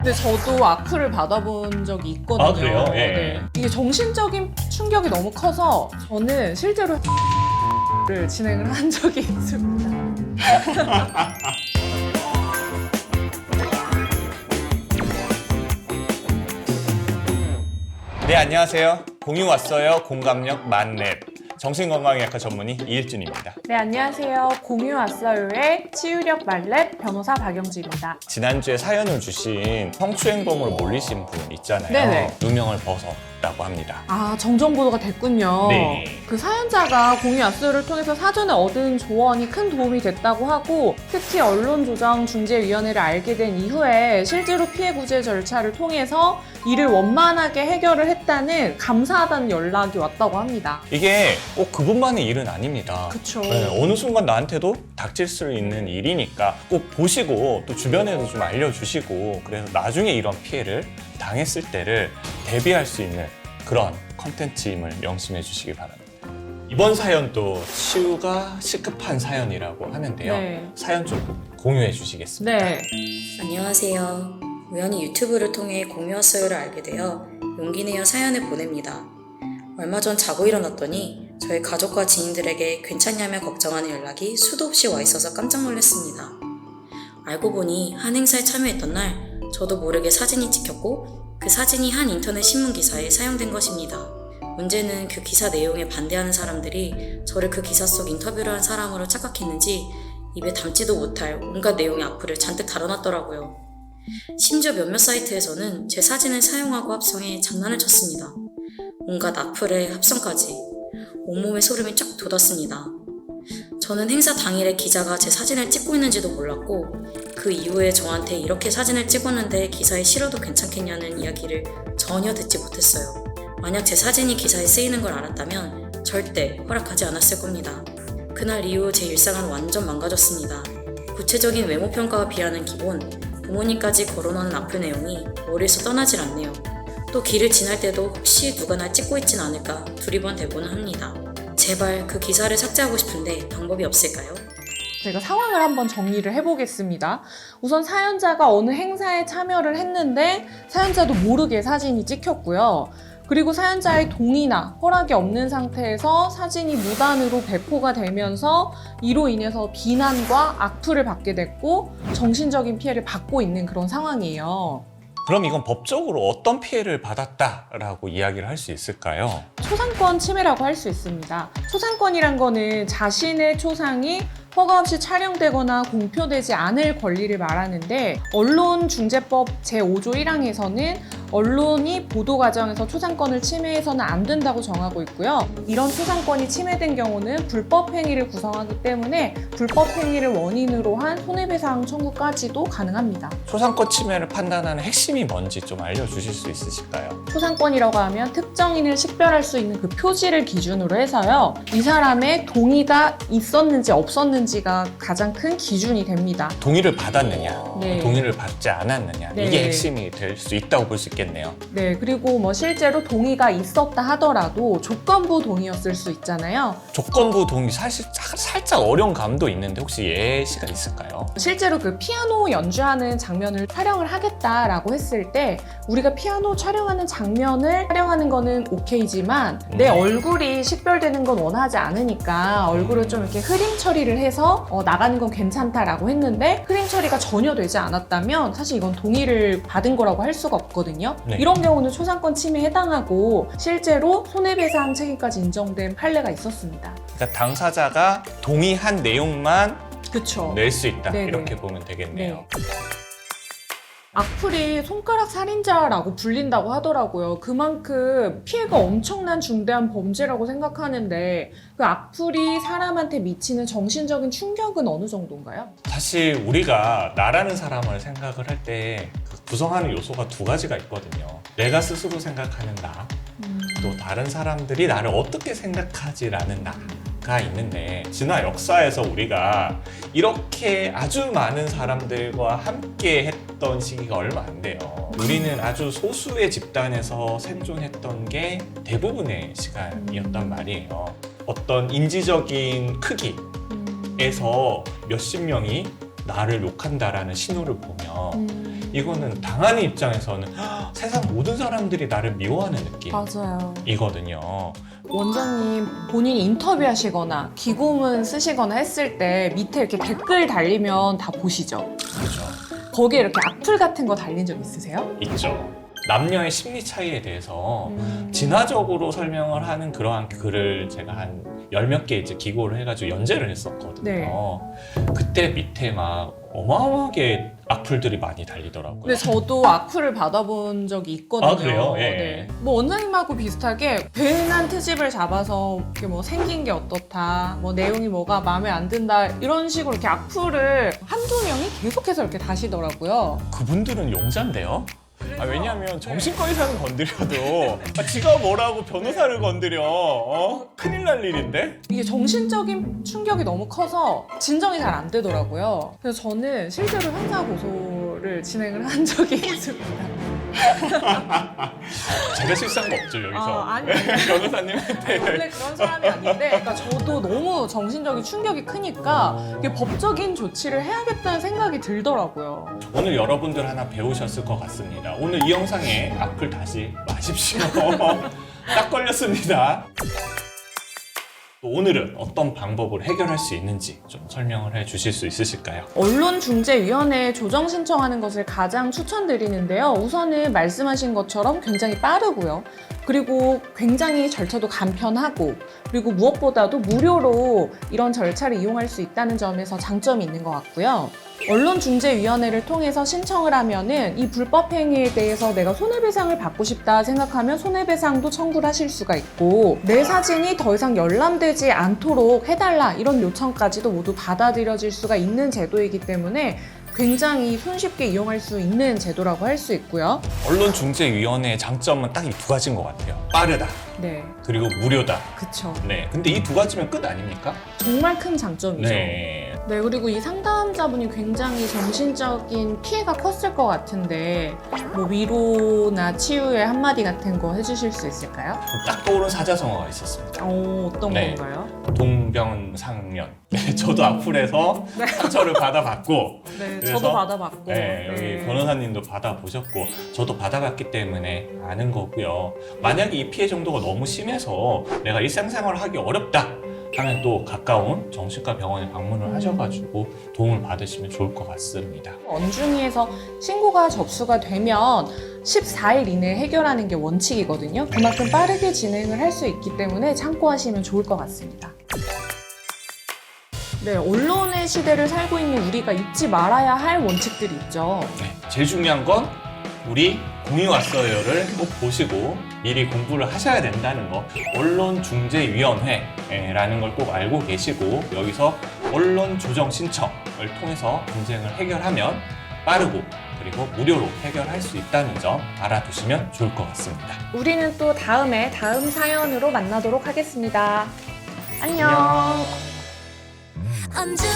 근데 저도 악플을 받아본 적이 있거든요. 아, 그래요? 예. 네. 이게 정신적인 충격이 너무 커서 저는 실제로 를 진행을 한 적이 있습니다. 네, 안녕하세요. 공유 왔어요. 공감력 만렙. 정신건강의학과 전문의 이일준입니다. 네, 안녕하세요. 공유 왔어요의 치유력 말렙 변호사 박영지입니다. 지난주에 사연을 주신 성추행범으로 몰리신 분 있잖아요. 네네. 누명을 벗었다고 합니다. 아, 정정 보도가 됐군요. 네. 그 사연자가 공유 압수를 통해서 사전에 얻은 조언이 큰 도움이 됐다고 하고, 특히 언론조정중재위원회를 알게 된 이후에 실제로 피해 구제 절차를 통해서 이를 원만하게 해결을 했다는 감사하다는 연락이 왔다고 합니다. 이게 꼭 그분만의 일은 아닙니다. 그쵸. 네, 어느 순간 나한테도 닥칠 수 있는 일이니까 꼭 보시고 또 주변에도 좀 알려주시고, 그래서 나중에 이런 피해를 당했을 때를 대비할 수 있는 그런 컨텐츠임을 명심해 주시기 바랍니다. 이번 사연도 치유가 시급한 사연이라고 하는데요. 네. 사연 좀 공유해 주시겠습니다. 네. 안녕하세요. 우연히 유튜브를 통해 공유왔어요를 알게 되어 용기 내어 사연을 보냅니다. 얼마 전 자고 일어났더니 저희 가족과 지인들에게 괜찮냐며 걱정하는 연락이 수도 없이 와 있어서 깜짝 놀랐습니다. 알고 보니 한 행사에 참여했던 날 저도 모르게 사진이 찍혔고 그 사진이 한 인터넷 신문 기사에 사용된 것입니다. 문제는 그 기사 내용에 반대하는 사람들이 저를 그 기사 속 인터뷰를 한 사람으로 착각했는지 입에 담지도 못할 온갖 내용의 악플을 잔뜩 달아놨더라고요. 심지어 몇몇 사이트에서는 제 사진을 사용하고 합성해 장난을 쳤습니다. 온갖 악플에 합성까지 온몸에 소름이 쫙 돋았습니다. 저는 행사 당일에 기자가 제 사진을 찍고 있는지도 몰랐고 그 이후에 저한테 이렇게 사진을 찍었는데 기사에 실어도 괜찮겠냐는 이야기를 전혀 듣지 못했어요. 만약 제 사진이 기사에 쓰이는 걸 알았다면 절대 허락하지 않았을 겁니다. 그날 이후 제 일상은 완전 망가졌습니다. 구체적인 외모 평가와 비하는 기본, 부모님까지 거론하는 악플 내용이 머리에서 떠나질 않네요. 또 길을 지날 때도 혹시 누가 날 찍고 있진 않을까 두리번 대보는 합니다. 제발 그 기사를 삭제하고 싶은데 방법이 없을까요? 제가 상황을 한번 정리를 해보겠습니다. 우선 사연자가 어느 행사에 참여를 했는데 사연자도 모르게 사진이 찍혔고요. 그리고 사연자의 동의나 허락이 없는 상태에서 사진이 무단으로 배포가 되면서 이로 인해서 비난과 악플을 받게 됐고 정신적인 피해를 받고 있는 그런 상황이에요. 그럼 이건 법적으로 어떤 피해를 받았다라고 이야기를 할 수 있을까요? 초상권 침해라고 할 수 있습니다. 초상권이란 거는 자신의 초상이 허가 없이 촬영되거나 공표되지 않을 권리를 말하는데, 언론중재법 제5조 1항에서는 언론이 보도 과정에서 초상권을 침해해서는 안 된다고 정하고 있고요. 이런 초상권이 침해된 경우는 불법 행위를 구성하기 때문에 불법 행위를 원인으로 한 손해배상 청구까지도 가능합니다. 초상권 침해를 판단하는 핵심이 뭔지 좀 알려주실 수 있으실까요? 초상권이라고 하면 특정인을 식별할 수 있는 그 표지를 기준으로 해서요. 이 사람의 동의가 있었는지 없었는지가 가장 큰 기준이 됩니다. 동의를 받았느냐, 네. 동의를 받지 않았느냐, 네. 이게 핵심이 될 수 있다고 볼 수 있겠네요. 네, 그리고 뭐 실제로 동의가 있었다 하더라도 조건부 동의였을 수 있잖아요. 조건부 동의 사실 살짝 어려운 감도 있는데 혹시 예시가 있을까요? 실제로 그 피아노 연주하는 장면을 촬영을 하겠다라고 했을 때 우리가 피아노 촬영하는 장면을 촬영하는 거는 오케이지만 내 얼굴이 식별되는 건 원하지 않으니까 얼굴을 좀 이렇게 흐림 처리를 해서 나가는 건 괜찮다라고 했는데 흐림 처리가 전혀 되지 않았다면 사실 이건 동의를 받은 거라고 할 수가 없거든요. 네. 이런 경우는 초상권 침해에 해당하고 실제로 손해배상 책임까지 인정된 판례가 있었습니다. 그러니까 당사자가 동의한 내용만 그쵸. 낼 수 있다, 네네. 이렇게 보면 되겠네요. 악플이 손가락 살인자라고 불린다고 하더라고요. 그만큼 피해가 엄청난 중대한 범죄라고 생각하는데 그 악플이 사람한테 미치는 정신적인 충격은 어느 정도인가요? 사실 우리가 나라는 사람을 생각을 할 때 구성하는 요소가 두 가지가 있거든요. 내가 스스로 생각하는 나, 또 다른 사람들이 나를 어떻게 생각하지라는 나가 있는데, 지난 역사에서 우리가 이렇게 아주 많은 사람들과 함께 했던 시기가 얼마 안 돼요. 우리는 아주 소수의 집단에서 생존했던 게 대부분의 시간이었단 말이에요. 어떤 인지적인 크기에서 몇십 명이 나를 욕한다라는 신호를 보면 이거는 당하는 입장에서는 세상 모든 사람들이 나를 미워하는 맞아요. 느낌이거든요. 원장님 본인이 인터뷰하시거나 기고문 쓰시거나 했을 때 밑에 이렇게 댓글 달리면 다 보시죠? 그렇죠. 거기에 이렇게 악플 같은 거 달린 적 있으세요? 있죠. 남녀의 심리 차이에 대해서 진화적으로 설명을 하는 그러한 글을 제가 한 10몇 개 이제 기고를 해가지고 연재를 했었거든요. 네. 그때 밑에 막 어마어마하게 악플들이 많이 달리더라고요. 근데 저도 악플을 받아본 적이 있거든요. 아, 그래요? 예. 네. 뭐 원장님하고 비슷하게 괜한 트집을 잡아서 이렇게 뭐 생긴 게 어떻다, 뭐 내용이 뭐가 마음에 안 든다 이런 식으로 이렇게 악플을 한두 명이 계속해서 이렇게 다시더라고요. 그분들은 용자인데요? 왜냐하면 정신과 의사는 건드려도 지가 뭐라고 변호사를 건드려 큰일 날 일인데? 이게 정신적인 충격이 너무 커서 진정이 잘 안 되더라고요. 그래서 저는 실제로 형사 고소를 진행을 한 적이 있습니다. 제가 실수한 거 없죠 여기서. 아니. 변호사님한테. 원래 그런 사람이 아닌데, 그러니까 저도 너무 정신적인 충격이 크니까 이게 법적인 조치를 해야겠다는 생각이 들더라고요. 오늘 여러분들 하나 배우셨을 것 같습니다. 오늘 이 영상에 악플 다시 마십시오. 딱 걸렸습니다. 오늘은 어떤 방법으로 해결할 수 있는지 좀 설명을 해 주실 수 있으실까요? 언론중재위원회에 조정 신청하는 것을 가장 추천드리는데요. 우선은 말씀하신 것처럼 굉장히 빠르고요. 그리고 굉장히 절차도 간편하고, 그리고 무엇보다도 무료로 이런 절차를 이용할 수 있다는 점에서 장점이 있는 것 같고요. 언론중재위원회를 통해서 신청을 하면은 이 불법 행위에 대해서 내가 손해배상을 받고 싶다 생각하면 손해배상도 청구를 하실 수가 있고, 내 사진이 더 이상 열람되지 않도록 해달라 이런 요청까지도 모두 받아들여질 수가 있는 제도이기 때문에 굉장히 손쉽게 이용할 수 있는 제도라고 할 수 있고요. 언론중재위원회의 장점은 딱 이 두 가지인 것 같아요. 빠르다. 네, 그리고 무료다. 그쵸. 네. 근데 이 두 가지면 끝 아닙니까? 정말 큰 장점이죠. 네. 네, 그리고 이 상담자분이 굉장히 정신적인 피해가 컸을 것 같은데 뭐 위로나 치유의 한마디 같은 거 해주실 수 있을까요? 딱 떠오른 사자성어가 있었습니다. 어떤 네. 건가요? 동병상련. 네, 저도 악플에서 상처를 받아봤고, 네, 그래서- 저도 받아봤고. 네, 여기 변호사님도 받아보셨고, 저도 받아봤기 때문에 아는 거고요. 만약에 이 피해 정도가 너무 심해서 내가 일상생활을 하기 어렵다 하면 또 가까운 정신과 병원에 방문을 하셔가지고 도움을 받으시면 좋을 것 같습니다. 언중위에서 신고가 접수가 되면 14일 이내에 해결하는 게 원칙이거든요. 그만큼 빠르게 진행을 할 수 있기 때문에 참고하시면 좋을 것 같습니다. 네, 언론의 시대를 살고 있는 우리가 잊지 말아야 할 원칙들이 있죠. 네, 제일 중요한 건 우리 공이 왔어요를 꼭 보시고 미리 공부를 하셔야 된다는 거. 언론중재위원회라는 걸 꼭 알고 계시고, 여기서 언론 조정 신청을 통해서 분쟁을 해결하면 빠르고 그리고 무료로 해결할 수 있다는 점 알아두시면 좋을 것 같습니다. 우리는 또 다음 사연으로 만나도록 하겠습니다. 안녕. 언제나